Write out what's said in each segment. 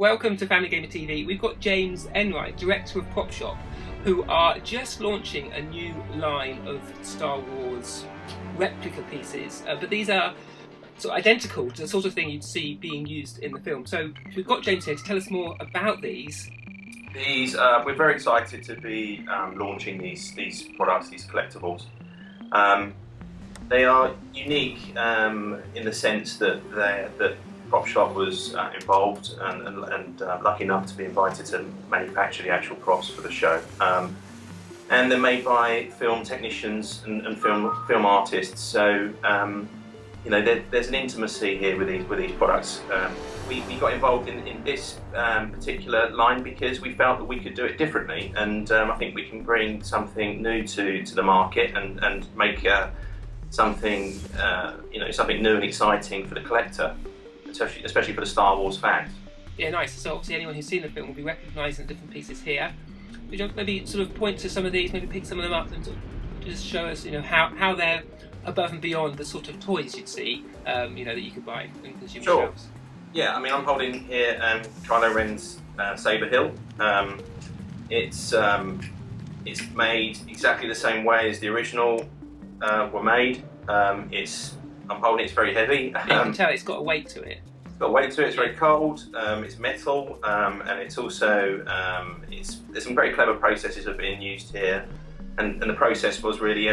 Welcome to Family Gamer TV. We've got James Enright, Director of Prop Shop, who are just launching a new line of Star Wars replica pieces, but these are sort of identical to the sort of thing you'd see being used in the film. So we've got James here to tell us more about these. We're very excited to be launching these products, these collectibles. They are unique in the sense that Prop Shop was involved and lucky enough to be invited to manufacture the actual props for the show. And they're made by film technicians and film artists. So you know, there's an intimacy here with these products. We got involved in this particular line because we felt that we could do it differently, and I think we can bring something new to the market and make something something new and exciting for the collector, especially for the Star Wars fans. Yeah, nice. So obviously anyone who's seen the film will be recognising the different pieces here. Would you maybe sort of point to some of these, maybe pick some of them up and sort of just show us, you know, how they're above and beyond the sort of toys you'd see, that you could buy in consumer shelves? Yeah, I mean, I'm holding here Kylo Ren's saber hilt. It's made exactly the same way as the original were made. I'm holding it's very heavy. Yeah, you can tell it's got a weight to it. It's got a weight to it. It's very cold. It's metal, and it's also there's some very clever processes that are being used here. And the process was really,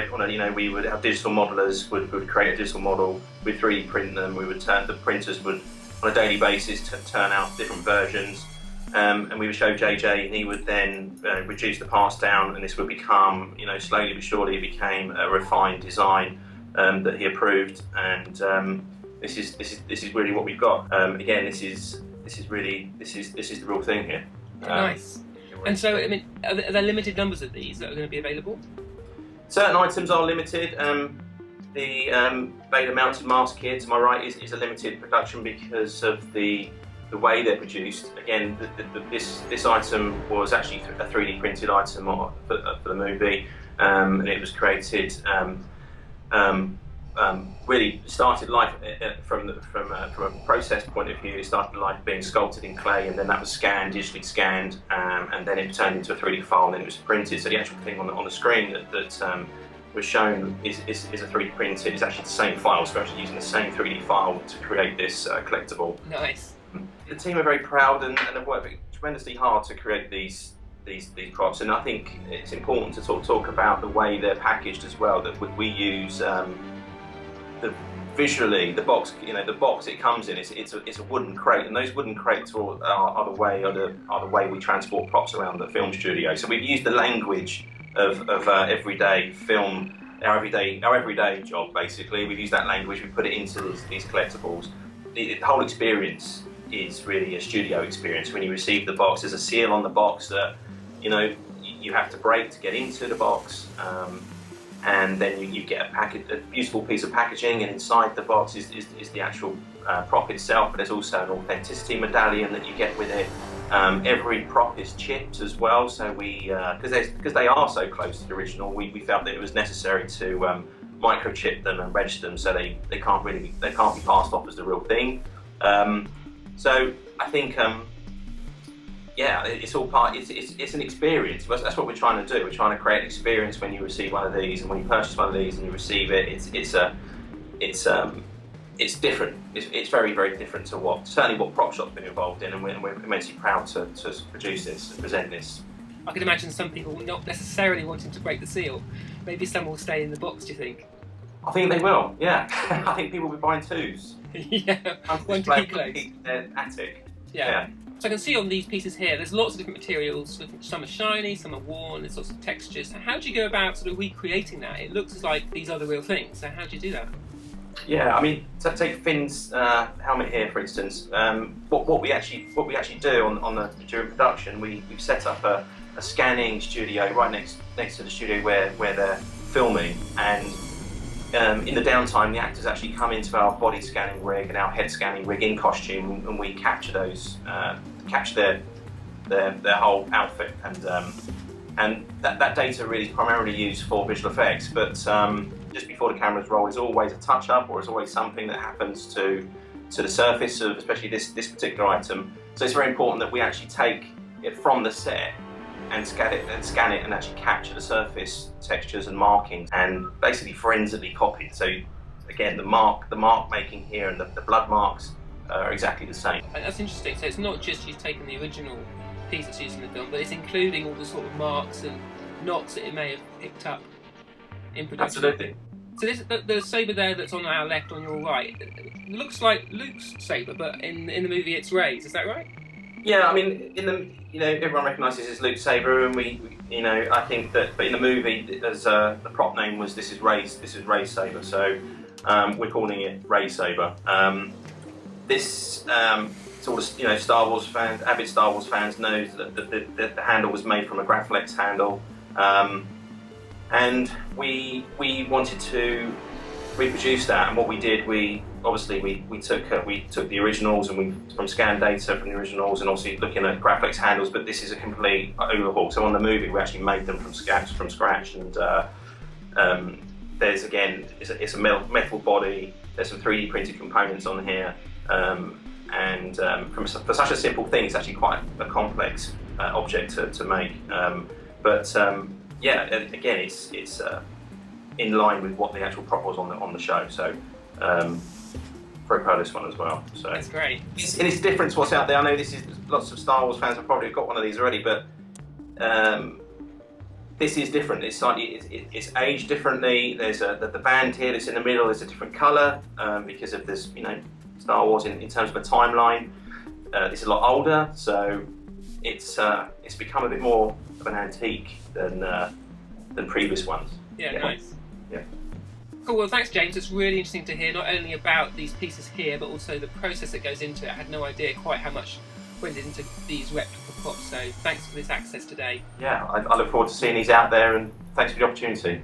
we would have digital modelers would create a digital model, we'd 3D print them, the printers would on a daily basis turn out different versions, and we would show JJ, and he would then reduce the parts down, and this would become, slowly but surely it became a refined design that he approved, and this is really what we've got. Again, this is the real thing here. Nice. And so, I mean, are there limited numbers of these that are going to be available? Certain items are limited. The Vader mounted mask here to my right is a limited production because of the way they're produced. Again, this item was actually a 3D printed item for the movie, and it was created. Really started life from a process point of view. It started life being sculpted in clay, and then that was digitally scanned, and then it turned into a 3D file, and then it was printed. So the actual thing on the screen that was shown is a 3D printed. It's actually the same file, so we're actually using the same 3D file to create this collectible. Nice. The team are very proud and have worked tremendously hard to create these props, and I think it's important to talk about the way they're packaged as well. That we use. Visually, the box it comes in, it's a wooden crate, and those wooden crates are the way we transport props around the film studio. So we've used the language of everyday film, our everyday job basically. We've used that language, we put it into these collectibles. The whole experience is really a studio experience. When you receive the box, there's a seal on the box that you have to break to get into the box. And then you get a beautiful piece of packaging, and inside the box is the actual prop itself, but there's also an authenticity medallion that you get with it. Every prop is chipped as well, so because they are so close to the original, we felt that it was necessary to microchip them and register them so they can't be passed off as the real thing. So I think yeah, it's all part. It's an experience. That's what we're trying to do. We're trying to create an experience when you receive one of these, and when you purchase one of these and you receive it. It's different. It's very, very different to what Prop Shop's been involved in, and we're immensely proud to produce this and present this. I can imagine some people not necessarily wanting to break the seal. Maybe some will stay in the box. Do you think? I think they will. Yeah, I think people will be buying twos. Yeah, one to keep close. Their attic. Yeah. So I can see on these pieces here, there's lots of different materials. Some are shiny, some are worn, there's lots of textures. How do you go about sort of recreating that? It looks like these are the real things, so how do you do that? Yeah, I mean, so take Finn's helmet here, for instance. What we actually do during production, we've set up a scanning studio right next to the studio where they're filming, and in the downtime, the actors actually come into our body scanning rig and our head scanning rig in costume, and we capture their whole outfit, and that data really is primarily used for visual effects. But just before the cameras roll, there's always a touch up, or it's always something that happens to the surface of, especially this particular item, So it's very important that we actually take it from the set and scan it and actually capture the surface textures and markings and basically forensically copy it. So again, the mark making here and the blood marks are exactly the same. And that's interesting. So it's not just you've taken the original piece that's used in the film, but it's including all the sort of marks and knots that it may have picked up in production. Absolutely. So this, the saber there that's on our left, on your right, it looks like Luke's saber, but in the movie it's Rey's. Is that right? Yeah, I mean, everyone recognises it's Luke's saber, and we I think that, but in the movie, as the prop name was, this is Rey's saber, so we're calling it Rey saber. This sort of, Star Wars fans, avid Star Wars fans, knows that the handle was made from a Graflex handle, and we wanted to reproduce that. And what we did, we took the originals, and we from scan data from the originals, and obviously looking at Graflex handles. But this is a complete overhaul. So on the movie, we actually made them from scratch, and there's again, it's a metal body. There's some 3D printed components on here. For such a simple thing, it's actually quite a complex object to make. Yeah, again, it's in line with what the actual prop was on the show. So very proud of this one as well. So that's great. It's different to what's out there. I know lots of Star Wars fans have probably got one of these already, but this is different. It's slightly it's aged differently. There's the band here that's in the middle is a different colour because of this, Star Wars in terms of a timeline. It's a lot older, so it's become a bit more of an antique than previous ones. Yeah, nice. Yeah. Cool. Well, thanks, James. It's really interesting to hear not only about these pieces here, but also the process that goes into it. I had no idea quite how much went into these replica props. So thanks for this access today. Yeah, I look forward to seeing these out there, and thanks for the opportunity.